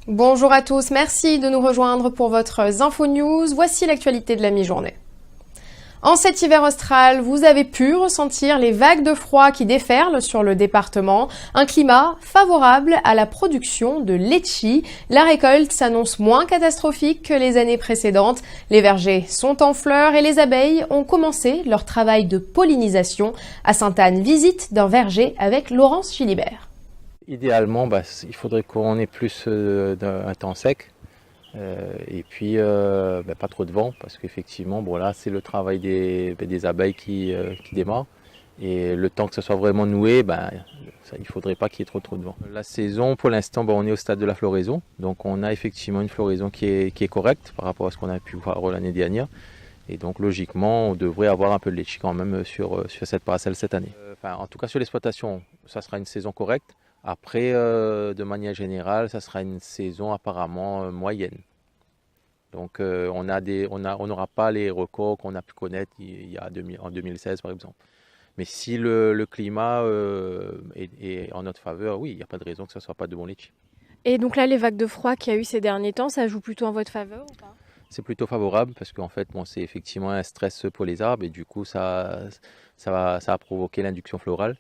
Bonjour à tous, merci de nous rejoindre pour votre Info News. Voici l'actualité de la mi-journée. En cet hiver austral, vous avez pu ressentir les vagues de froid qui déferlent sur le département. Un climat favorable à la production de litchi. La récolte s'annonce moins catastrophique que les années précédentes. Les vergers sont en fleurs et les abeilles ont commencé leur travail de pollinisation. À Sainte-Anne, visite d'un verger avec Laurence Philibert. Idéalement, il faudrait qu'on ait plus d'un temps sec et puis pas trop de vent parce qu'effectivement, là, c'est le travail des abeilles qui démarre et le temps que ça soit vraiment noué, il ne faudrait pas qu'il y ait trop de vent. La saison, pour l'instant, on est au stade de la floraison, donc on a effectivement une floraison qui est correcte par rapport à ce qu'on a pu voir l'année dernière. Et donc logiquement, on devrait avoir un peu de litchi quand même sur cette parcelle cette année. En tout cas sur l'exploitation, ça sera une saison correcte. Après, de manière générale, ça sera une saison apparemment moyenne. Donc on n'aura pas les records qu'on a pu connaître en 2016 par exemple. Mais si le climat est en notre faveur, oui, il n'y a pas de raison que ce ne soit pas de bon litchi. Et donc là, les vagues de froid qu'il y a eu ces derniers temps, ça joue plutôt en votre faveur ou pas ? C'est plutôt favorable parce qu'en fait, c'est effectivement un stress pour les arbres et du coup, ça a provoqué l'induction florale.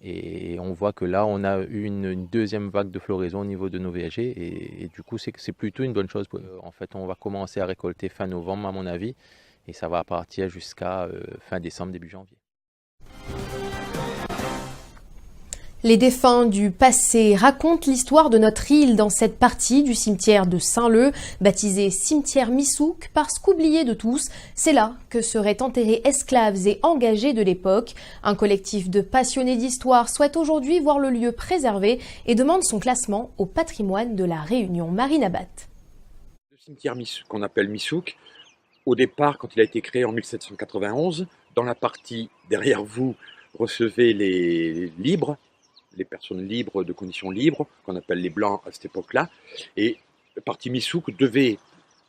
Et on voit que là, on a eu une deuxième vague de floraison au niveau de nos vergers et du coup, c'est plutôt une bonne chose. En fait, on va commencer à récolter fin novembre, à mon avis, et ça va partir jusqu'à fin décembre, début janvier. Les défunts du passé racontent l'histoire de notre île dans cette partie du cimetière de Saint-Leu, baptisé cimetière Missouk parce qu'oublié de tous, c'est là que seraient enterrés esclaves et engagés de l'époque. Un collectif de passionnés d'histoire souhaite aujourd'hui voir le lieu préservé et demande son classement au patrimoine de la Réunion. Marine Abat. Le cimetière qu'on appelle Missouk, au départ, quand il a été créé en 1791, dans la partie derrière vous, recevez les libres, les personnes libres, de conditions libres, qu'on appelle les blancs à cette époque-là. Et le parti Missouk devait,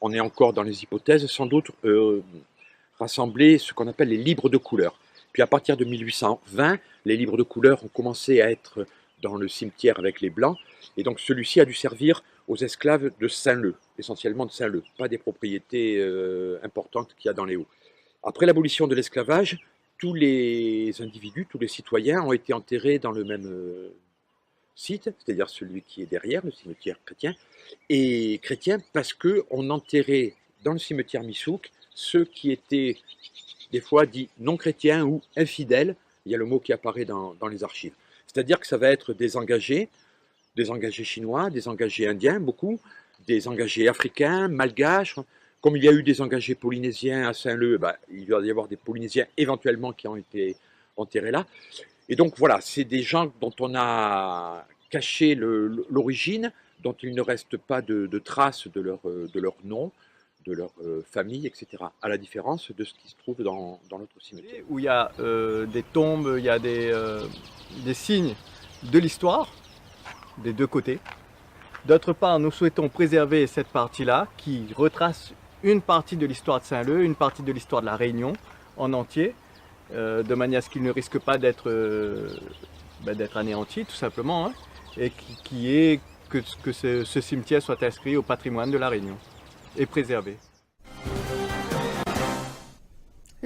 on est encore dans les hypothèses, sans doute rassembler ce qu'on appelle les libres de couleur. Puis à partir de 1820, les libres de couleur ont commencé à être dans le cimetière avec les blancs. Et donc celui-ci a dû servir aux esclaves de Saint-Leu, essentiellement de Saint-Leu, pas des propriétés importantes qu'il y a dans les Hauts. Après l'abolition de l'esclavage, tous les individus, tous les citoyens ont été enterrés dans le même site, c'est-à-dire celui qui est derrière, le cimetière chrétien. Et chrétien parce qu'on enterrait dans le cimetière Missouk ceux qui étaient des fois dits non chrétiens ou infidèles. Il y a le mot qui apparaît dans les archives. C'est-à-dire que ça va être des engagés chinois, des engagés indiens, beaucoup, des engagés africains, malgaches. Comme il y a eu des engagés polynésiens à Saint-Leu, il va y avoir des Polynésiens éventuellement qui ont été enterrés là. Et donc voilà, c'est des gens dont on a caché l'origine, dont il ne reste pas de traces de leur nom, de leur famille, etc. À la différence de ce qui se trouve dans notre cimetière. Où il y a des tombes, il y a des signes de l'histoire, des deux côtés. D'autre part, nous souhaitons préserver cette partie-là qui retrace une partie de l'histoire de Saint-Leu, une partie de l'histoire de la Réunion en entier, de manière à ce qu'il ne risque pas d'être anéanti tout simplement, et que ce cimetière soit inscrit au patrimoine de la Réunion et préservé.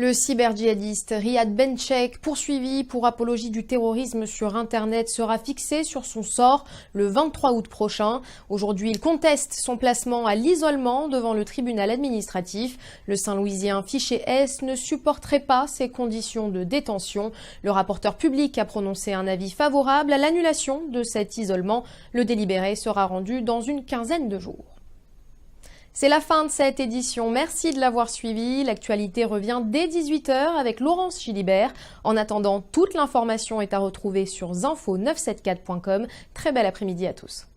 Le cyber-djihadiste Riyad Benchek, poursuivi pour apologie du terrorisme sur Internet, sera fixé sur son sort le 23 août prochain. Aujourd'hui, il conteste son placement à l'isolement devant le tribunal administratif. Le Saint-Louisien fiché S ne supporterait pas ces conditions de détention. Le rapporteur public a prononcé un avis favorable à l'annulation de cet isolement. Le délibéré sera rendu dans une quinzaine de jours. C'est la fin de cette édition. Merci de l'avoir suivi. L'actualité revient dès 18h avec Laurence Philibert. En attendant, toute l'information est à retrouver sur zinfo974.com. Très bel après-midi à tous.